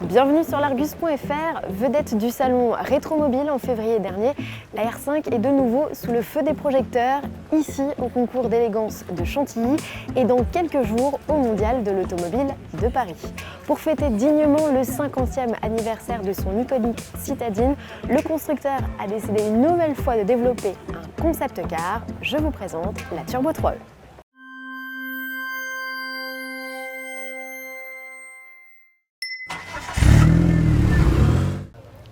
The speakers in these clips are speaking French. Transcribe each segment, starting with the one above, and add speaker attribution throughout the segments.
Speaker 1: Bienvenue sur l'Argus.fr, vedette du salon Rétromobile en février dernier. La R5 est de nouveau sous le feu des projecteurs, ici au concours d'élégance de Chantilly et dans quelques jours au Mondial de l'Automobile de Paris. Pour fêter dignement le 50e anniversaire de son iconique citadine, le constructeur a décidé une nouvelle fois de développer un concept car. Je vous présente la Turbo 3E.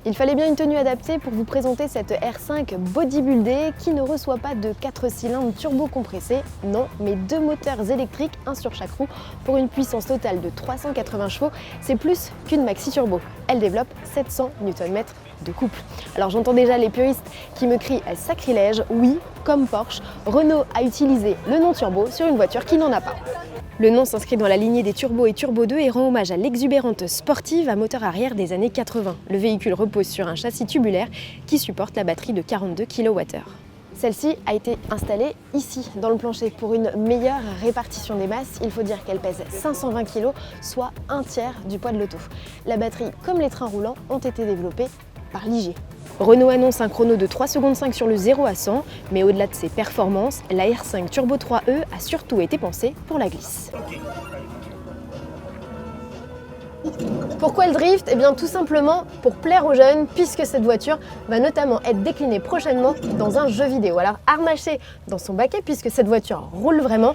Speaker 1: Il fallait bien une tenue adaptée pour vous présenter cette R5 bodybuildée qui ne reçoit pas de 4 cylindres turbo compressés, non, mais 2 moteurs électriques, un sur chaque roue, pour une puissance totale de 380 chevaux. C'est plus qu'une maxi turbo. Elle développe 700 Nm de couple. Alors j'entends déjà les puristes qui me crient sacrilège. Oui, comme Porsche, Renault a utilisé le nom turbo sur une voiture qui n'en a pas. Le nom s'inscrit dans la lignée des Turbo et Turbo 2 et rend hommage à l'exubérante sportive à moteur arrière des années 80. Le véhicule repose sur un châssis tubulaire qui supporte la batterie de 42 kWh. Celle-ci a été installée ici, dans le plancher. Pour une meilleure répartition des masses, il faut dire qu'elle pèse 520 kg, soit un tiers du poids de l'auto. La batterie, comme les trains roulants, ont été développées par Ligier. Renault annonce un chrono de 3 secondes 5 sur le 0 à 100, mais au-delà de ses performances, la R5 Turbo 3E a surtout été pensée pour la glisse. Pourquoi le drift? Eh bien tout simplement pour plaire aux jeunes, puisque cette voiture va notamment être déclinée prochainement dans un jeu vidéo. Alors harnaché dans son baquet, puisque cette voiture roule vraiment,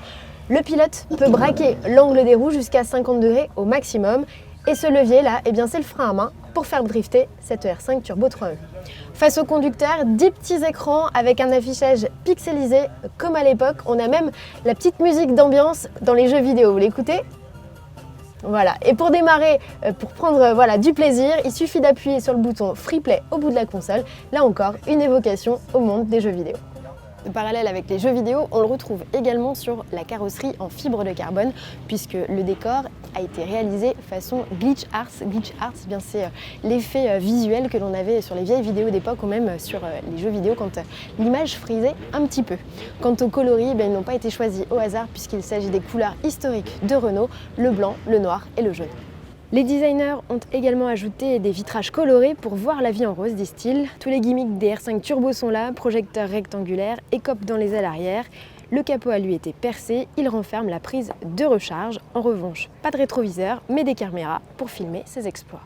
Speaker 1: le pilote peut braquer l'angle des roues jusqu'à 50 degrés au maximum. Et ce levier là, eh bien c'est le frein à main pour faire drifter cette R5 Turbo 3E. Face au conducteur, 10 petits écrans avec un affichage pixelisé comme à l'époque. On a même la petite musique d'ambiance dans les jeux vidéo. Vous l'écoutez? Voilà. Et pour démarrer, pour prendre du plaisir, il suffit d'appuyer sur le bouton Free Play au bout de la console. Là encore, une évocation au monde des jeux vidéo. En parallèle avec les jeux vidéo, on le retrouve également sur la carrosserie en fibre de carbone, puisque le décor a été réalisé façon glitch art. Glitch art, eh bien c'est l'effet visuel que l'on avait sur les vieilles vidéos d'époque ou même sur les jeux vidéo quand l'image frisait un petit peu. Quant aux coloris, eh bien, ils n'ont pas été choisis au hasard puisqu'il s'agit des couleurs historiques de Renault, le blanc, le noir et le jaune. Les designers ont également ajouté des vitrages colorés pour voir la vie en rose, disent-ils. Tous les gimmicks des R5 Turbo sont là, projecteur rectangulaire, écope dans les ailes arrière. Le capot a lui été percé, il renferme la prise de recharge. En revanche, pas de rétroviseur, mais des caméras pour filmer ses exploits.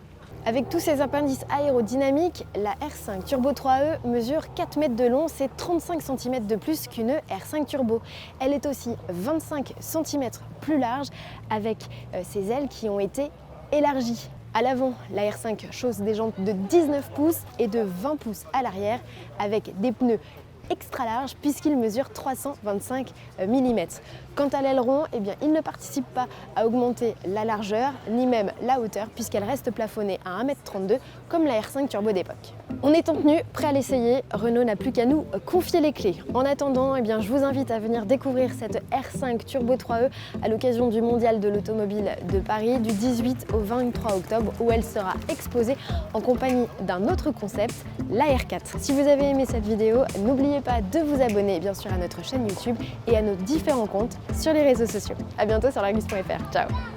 Speaker 1: Avec tous ces appendices aérodynamiques, la R5 Turbo 3E mesure 4 mètres de long, c'est 35 cm de plus qu'une R5 Turbo. Elle est aussi 25 cm plus large avec ses ailes qui ont été élargie. À l'avant, la R5 chausse des jantes de 19 pouces et de 20 pouces à l'arrière avec des pneus extra larges puisqu'ils mesurent 325 mm. Quant à l'aileron, eh bien, il ne participe pas à augmenter la largeur ni même la hauteur puisqu'elle reste plafonnée à 1,32 m comme la R5 Turbo d'époque. On est en tenue, prêt à l'essayer, Renault n'a plus qu'à nous confier les clés. En attendant, eh bien, je vous invite à venir découvrir cette R5 Turbo 3E à l'occasion du Mondial de l'Automobile de Paris du 18 au 23 octobre où elle sera exposée en compagnie d'un autre concept, la R4. Si vous avez aimé cette vidéo, n'oubliez pas de vous abonner bien sûr à notre chaîne YouTube et à nos différents comptes sur les réseaux sociaux. A bientôt sur l'Argus.fr. Ciao!